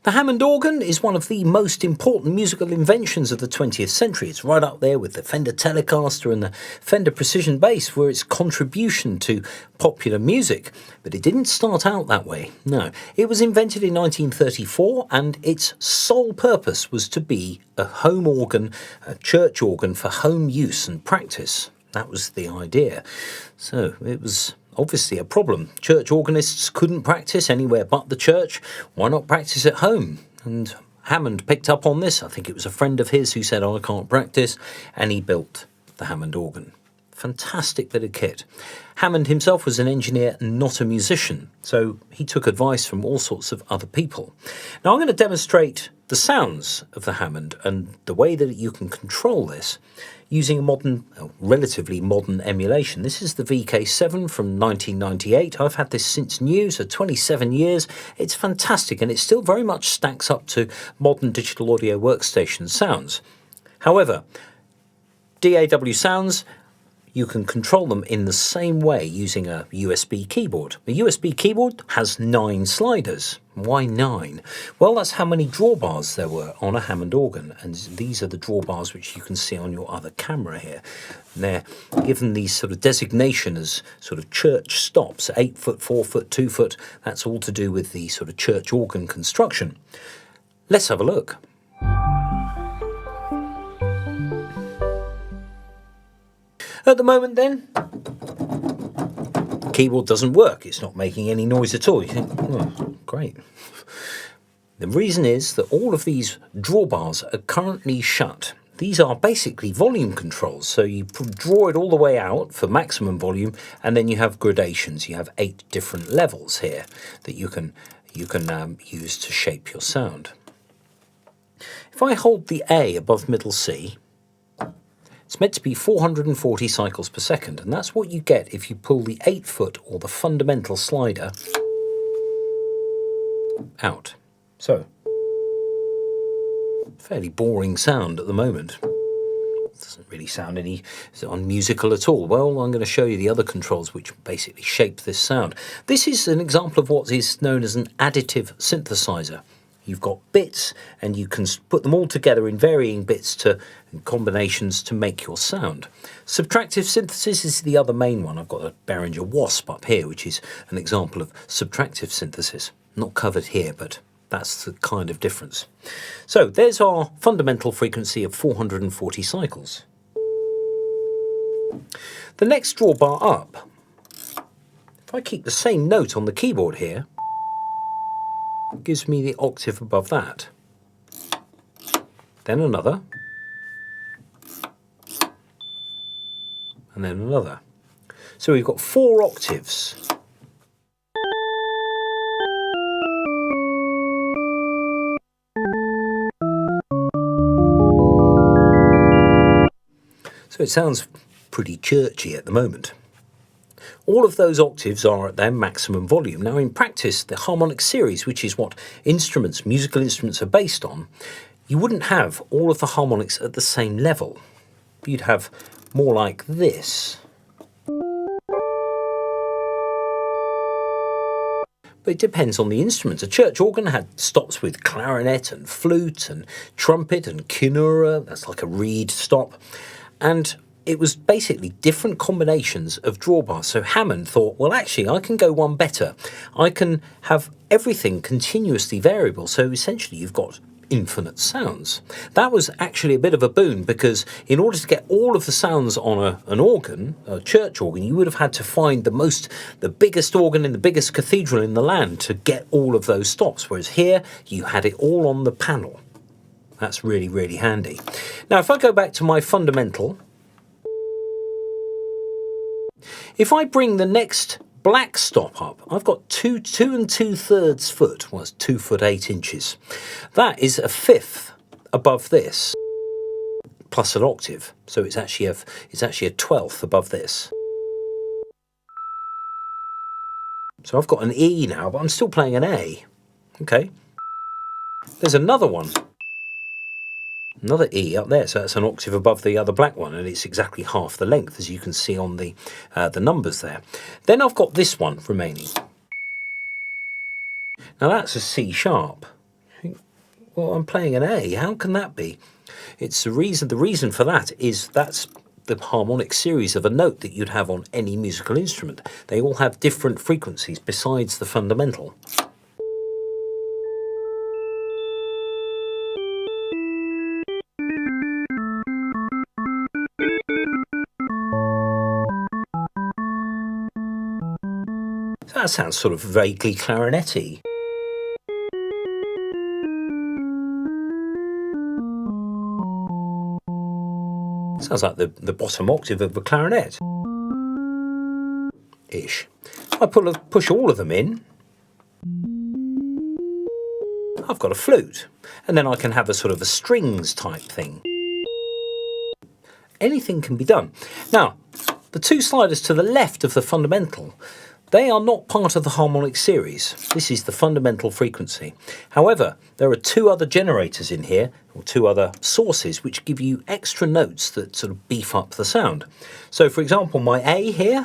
The Hammond organ is one of the most important musical inventions of the 20th century. It's right up there with the Fender Telecaster and the Fender Precision bass for its contribution to popular music. But it didn't start out that way, no. It was invented in 1934 and its sole purpose was to be a home organ, a church organ for home use and practice. That was the idea. So it was obviously a problem. Church organists couldn't practice anywhere but the church. Why not practice at home? And Hammond picked up on this. I think it was a friend of his who said, "Oh, I can't practice," and he built the Hammond organ. Fantastic bit of kit. Hammond himself was an engineer, not a musician, so he took advice from all sorts of other people. Now I'm going to demonstrate the sounds of the Hammond and the way that you can control this using a relatively modern emulation. This is the VK-7 from 1998. I've had this since new, so 27 years. It's fantastic, and it still very much stacks up to modern digital audio workstation sounds. However, DAW sounds, you can control them in the same way using a USB keyboard. A USB keyboard has 9 sliders. Why 9? Well, that's how many drawbars there were on a Hammond organ, and these are the drawbars which you can see on your other camera here. And they're given these sort of designation as sort of church stops, 8 foot, 4 foot, 2 foot. That's all to do with the sort of church organ construction. Let's have a look. At the moment then, keyboard doesn't work. It's not making any noise at all. You think, oh, great. The reason is that all of these drawbars are currently shut. These are basically volume controls. So you draw it all the way out for maximum volume, and then you have gradations. You have 8 different levels here that you can use to shape your sound. If I hold the A above middle C, it's meant to be 440 cycles per second, and that's what you get if you pull the 8 foot or the fundamental slider out. So, fairly boring sound at the moment. Doesn't really sound any unmusical at all. Well, I'm going to show you the other controls which basically shape this sound. This is an example of what is known as an additive synthesizer. You've got bits, and you can put them all together in varying bits to combinations to make your sound. Subtractive synthesis is the other main one. I've got a Behringer Wasp up here, which is an example of subtractive synthesis. Not covered here, but that's the kind of difference. So there's our fundamental frequency of 440 cycles. The next drawbar up, if I keep the same note on the keyboard here, gives me the octave above that. Then another. And then another. So we've got 4 octaves. So it sounds pretty churchy at the moment. All of those octaves are at their maximum volume. Now in practice, the Harmonics series, which is what musical instruments are based on, you wouldn't have all of the harmonics at the same level. You'd have more like this. But it depends on the instrument. A church organ had stops with clarinet and flute and trumpet and kinnura, that's like a reed stop. And it was basically different combinations of drawbars. So Hammond thought, well, actually, I can go one better. I can have everything continuously variable. So essentially, you've got infinite sounds. That was actually a bit of a boon, because in order to get all of the sounds on an organ, a church organ, you would have had to find the biggest organ in the biggest cathedral in the land to get all of those stops. Whereas here, you had it all on the panel. That's really, really handy. Now, if I go back to my fundamental, if I bring the next black stop up, I've got 2 2/2 foot. Well, it's 2 foot 8 inches. That is a fifth above this, plus an octave. So it's actually a 12th above this. So I've got an E now, but I'm still playing an A. Okay. There's another one. Another E up there, so that's an octave above the other black one, and it's exactly half the length, as you can see on the numbers there. Then I've got this one remaining. Now that's a C sharp. well, I'm playing an A. How can that be? It's the reason for that is that's the harmonic series of a note that you'd have on any musical instrument. They all have different frequencies besides the fundamental. So that sounds sort of vaguely clarinetty. Sounds like the bottom octave of a clarinet. Ish. I push all of them in. I've got a flute. And then I can have a sort of a strings type thing. Anything can be done. Now, the two sliders to the left of the fundamental, they are not part of the harmonic series. This is the fundamental frequency. However, there are two other generators in here, or two other sources, which give you extra notes that sort of beef up the sound. So, for example, my A here,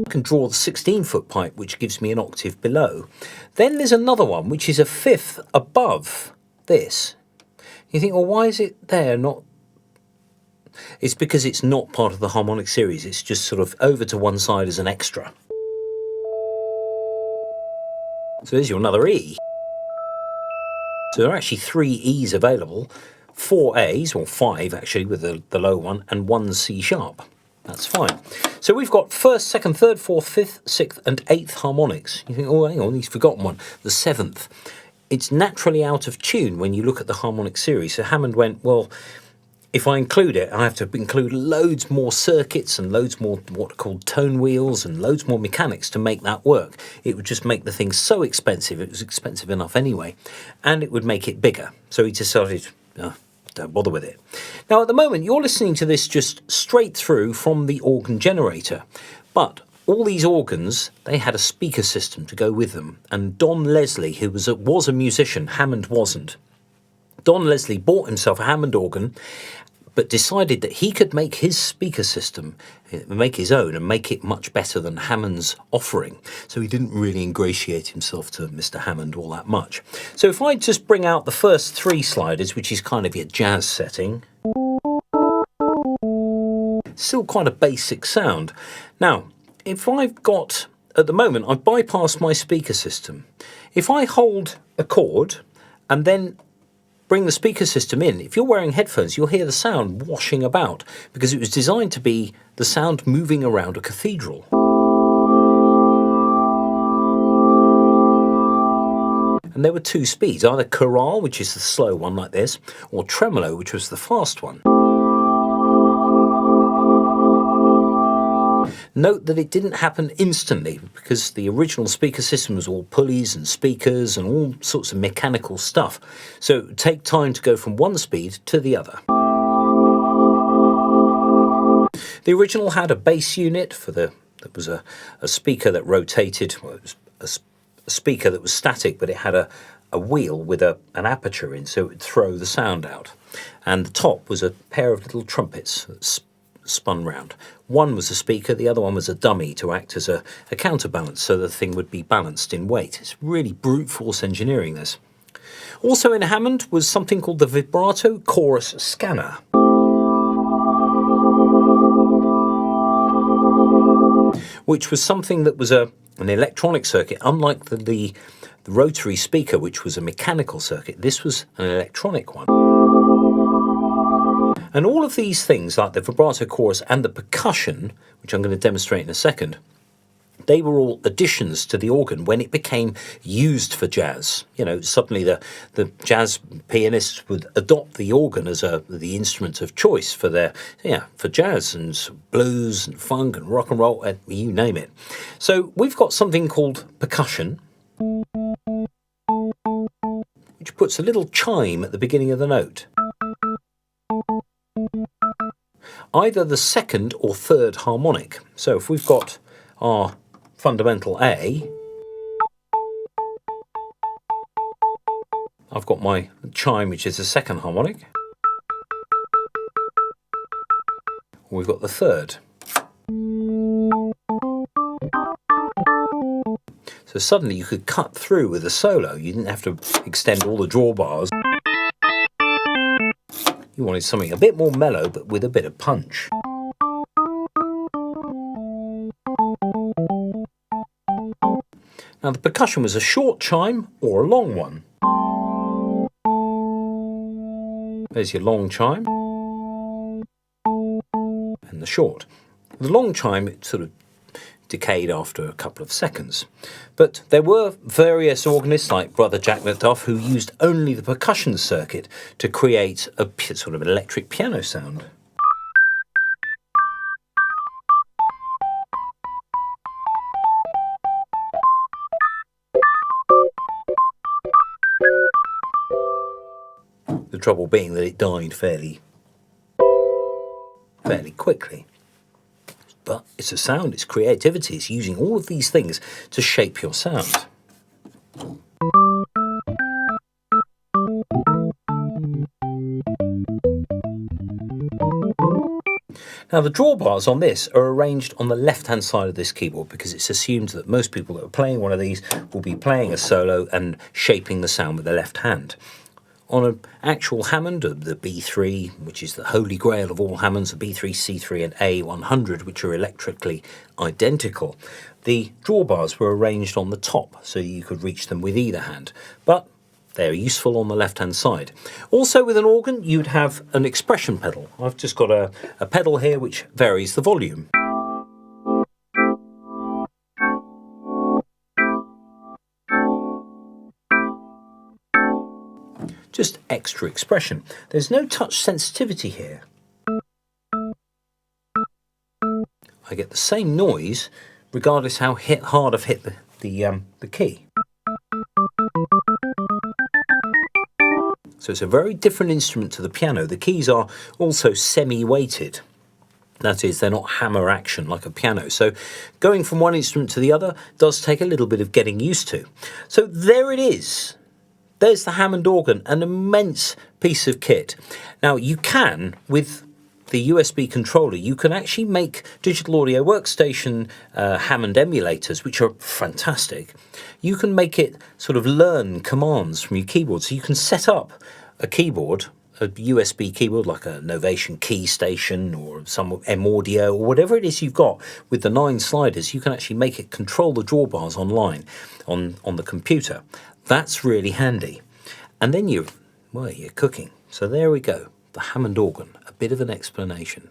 I can draw the 16-foot pipe, which gives me an octave below. Then there's another one, which is a fifth above this. You think, well, why is it there, not... It's because it's not part of the harmonic series. It's just sort of over to one side as an extra. So there's your another E. So there are actually 3 E's available, 4 A's, or 5 actually with the low one, and 1 C sharp. That's fine. So we've got 1st, 2nd, 3rd, 4th, 5th, 6th and 8th harmonics. You think, oh, hang on, he's forgotten one, the 7th. It's naturally out of tune when you look at the harmonic series. So Hammond went, well, if I include it, I have to include loads more circuits and loads more what are called tone wheels and loads more mechanics to make that work. It would just make the thing so expensive, it was expensive enough anyway, and it would make it bigger. So he decided, don't bother with it. Now at the moment, you're listening to this just straight through from the organ generator, but all these organs, they had a speaker system to go with them, and Don Leslie, who was a musician, Hammond wasn't. Don Leslie bought himself a Hammond organ, but decided that he could make his speaker system, make his own, and make it much better than Hammond's offering. So he didn't really ingratiate himself to Mr. Hammond all that much. So if I just bring out the first 3 sliders, which is kind of your jazz setting, still quite a basic sound. Now, if I've got, at the moment, I've bypassed my speaker system. If I hold a chord and then bring the speaker system in, if you're wearing headphones, you'll hear the sound washing about because it was designed to be the sound moving around a cathedral. And there were 2 speeds, either chorale, which is the slow one like this, or tremolo, which was the fast one. Note that it didn't happen instantly because the original speaker system was all pulleys and speakers and all sorts of mechanical stuff. So it would take time to go from one speed to the other. The original had a bass unit that was a speaker that rotated. Well, it was a speaker that was static, but it had a wheel with an aperture in, so it would throw the sound out. And the top was a pair of little trumpets that spun round. One was a speaker, the other one was a dummy to act as a counterbalance so the thing would be balanced in weight. It's really brute force engineering, this. Also in Hammond was something called the vibrato chorus scanner, which was something that was an electronic circuit, unlike the rotary speaker, which was a mechanical circuit. This was an electronic one. And all of these things, like the vibrato chorus and the percussion, which I'm going to demonstrate in a second, they were all additions to the organ when it became used for jazz. You know, suddenly the jazz pianists would adopt the organ as the instrument of choice for for jazz and blues and funk and rock and roll, you name it. So we've got something called percussion, which puts a little chime at the beginning of the note. Either the 2nd or 3rd harmonic. So if we've got our fundamental A, I've got my chime, which is the 2nd harmonic. We've got the 3rd. So suddenly you could cut through with a solo. You didn't have to extend all the drawbars. You wanted something a bit more mellow, but with a bit of punch. Now the percussion was a short chime or a long one. There's your long chime and the short. The long chime, it sort of decayed after a couple of seconds. But there were various organists like Brother Jack McDuff who used only the percussion circuit to create a sort of electric piano sound. The trouble being that it died fairly quickly. But it's a sound, it's creativity, it's using all of these things to shape your sound. Now the drawbars on this are arranged on the left-hand side of this keyboard because it's assumed that most people that are playing one of these will be playing a solo and shaping the sound with the left hand. On an actual Hammond, the B3, which is the holy grail of all Hammonds, the B3, C3 and A100, which are electrically identical, the drawbars were arranged on the top so you could reach them with either hand, but they're useful on the left-hand side. Also with an organ, you'd have an expression pedal. I've just got a pedal here which varies the volume. Just extra expression. There's no touch sensitivity here. I get the same noise regardless how hard I've hit the key. So it's a very different instrument to the piano. The keys are also semi-weighted. That is, they're not hammer action like a piano. So going from one instrument to the other does take a little bit of getting used to. So there it is. There's the Hammond organ, an immense piece of kit. Now you can, with the USB controller, you can actually make digital audio workstation Hammond emulators, which are fantastic. You can make it sort of learn commands from your keyboard. So you can set up a keyboard, a USB keyboard like a Novation Key Station or some M Audio or whatever it is you've got with the 9 sliders. You can actually make it control the drawbars online on the computer. That's really handy. And then you're cooking. So there we go, the Hammond organ, a bit of an explanation.